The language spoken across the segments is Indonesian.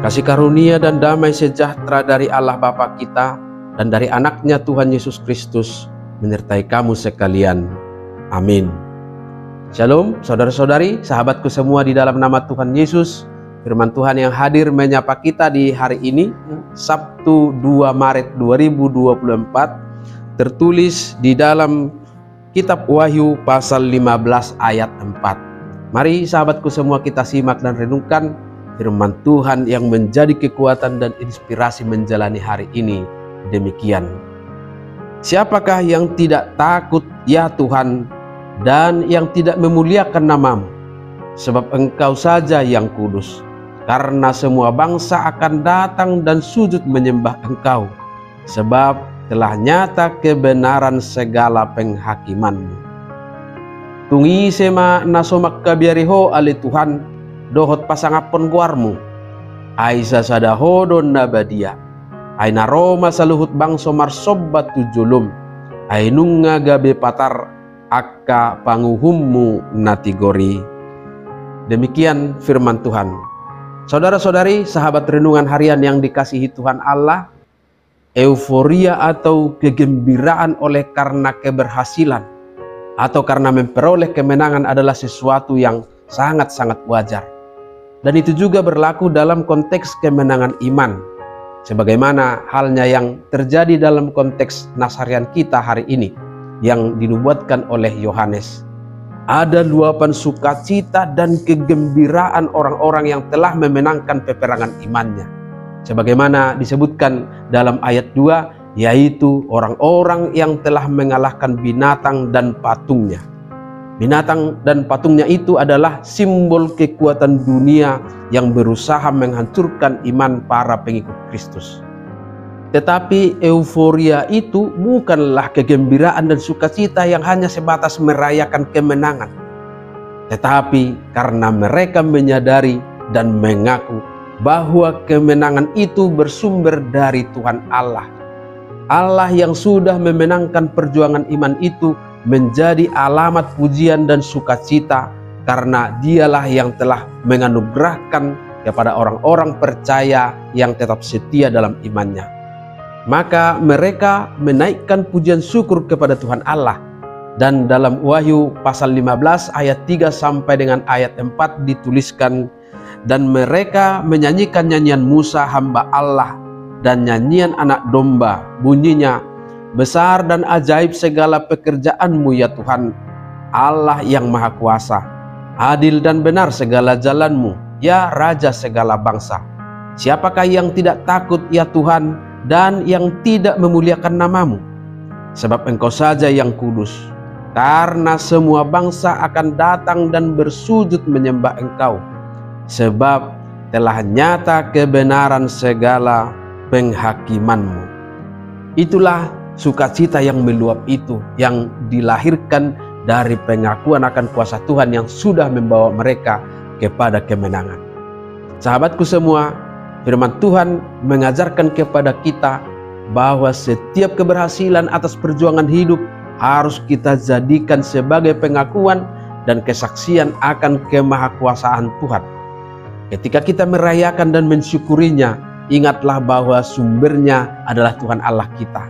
Kasih karunia dan damai sejahtera dari Allah Bapa kita dan dari anaknya Tuhan Yesus Kristus menyertai kamu sekalian. Amin. Shalom saudara-saudari, sahabatku semua di dalam nama Tuhan Yesus. Firman Tuhan yang hadir menyapa kita di hari ini, Sabtu 2 Maret 2024, tertulis di dalam Kitab Wahyu pasal 15 ayat 4. Mari sahabatku semua kita simak dan renungkan firman Tuhan yang menjadi kekuatan dan inspirasi menjalani hari ini. Demikian. Siapakah yang tidak takut ya Tuhan, dan yang tidak memuliakan namamu? Sebab Engkau saja yang kudus. Karena semua bangsa akan datang dan sujud menyembah Engkau. Sebab telah nyata kebenaran segala penghakiman-Mu. Tungi sema nasomak kabiariho ali Tuhan, dohot pasangapon guarmu, aisa sadahudon nabadia, aina roma saluhut bangso marsobat tujulum, ainunga gabe patar akka panguhummu natigori. Demikian firman Tuhan. Saudara-saudari, sahabat renungan harian yang dikasihi Tuhan Allah, euforia atau kegembiraan oleh karena keberhasilan atau karena memperoleh kemenangan adalah sesuatu yang sangat-sangat wajar. Dan itu juga berlaku dalam konteks kemenangan iman, sebagaimana halnya yang terjadi dalam konteks Nasarian kita hari ini yang dinubuatkan oleh Yohanes. Ada luapan sukacita dan kegembiraan orang-orang yang telah memenangkan peperangan imannya, sebagaimana disebutkan dalam ayat 2, yaitu orang-orang yang telah mengalahkan binatang dan patungnya. Binatang dan patungnya itu adalah simbol kekuatan dunia yang berusaha menghancurkan iman para pengikut Kristus. Tetapi euforia itu bukanlah kegembiraan dan sukacita yang hanya sebatas merayakan kemenangan. Tetapi karena mereka menyadari dan mengaku bahwa kemenangan itu bersumber dari Tuhan Allah. Allah yang sudah memenangkan perjuangan iman itu menjadi alamat pujian dan sukacita, karena dialah yang telah menganugerahkan kepada orang-orang percaya yang tetap setia dalam imannya. Maka mereka menaikkan pujian syukur kepada Tuhan Allah. Dan dalam Wahyu pasal 15 ayat 3 sampai dengan ayat 4 dituliskan, dan mereka menyanyikan nyanyian Musa hamba Allah dan nyanyian anak domba, bunyinya, besar dan ajaib segala pekerjaan-Mu ya Tuhan, Allah yang Maha Kuasa. Adil dan benar segala jalan-Mu, ya Raja segala bangsa. Siapakah yang tidak takut ya Tuhan, dan yang tidak memuliakan namamu? Sebab Engkau saja yang kudus. Karena semua bangsa akan datang dan bersujud menyembah Engkau. Sebab telah nyata kebenaran segala penghakiman-Mu. Itulah sukacita yang meluap itu, yang dilahirkan dari pengakuan akan kuasa Tuhan yang sudah membawa mereka kepada kemenangan. Sahabatku semua, firman Tuhan mengajarkan kepada kita bahwa setiap keberhasilan atas perjuangan hidup harus kita jadikan sebagai pengakuan dan kesaksian akan kemahakuasaan Tuhan. Ketika kita merayakan dan mensyukurinya, ingatlah bahwa sumbernya adalah Tuhan Allah kita.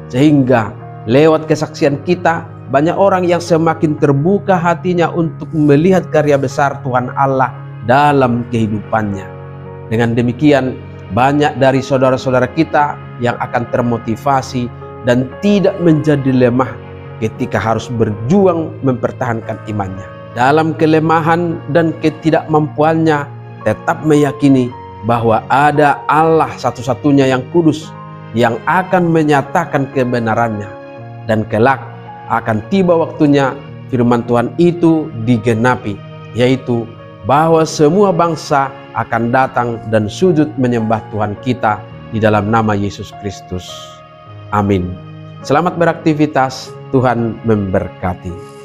Sehingga lewat kesaksian kita, banyak orang yang semakin terbuka hatinya untuk melihat karya besar Tuhan Allah dalam kehidupannya. Dengan demikian, banyak dari saudara-saudara kita yang akan termotivasi dan tidak menjadi lemah ketika harus berjuang mempertahankan imannya. Dalam kelemahan dan ketidakmampuannya, tetap meyakini bahwa ada Allah satu-satunya yang kudus, yang akan menyatakan kebenarannya. Dan kelak akan tiba waktunya firman Tuhan itu digenapi, yaitu bahwa semua bangsa akan datang dan sujud menyembah Tuhan kita di dalam nama Yesus Kristus. Amin. Selamat beraktivitas, Tuhan memberkati.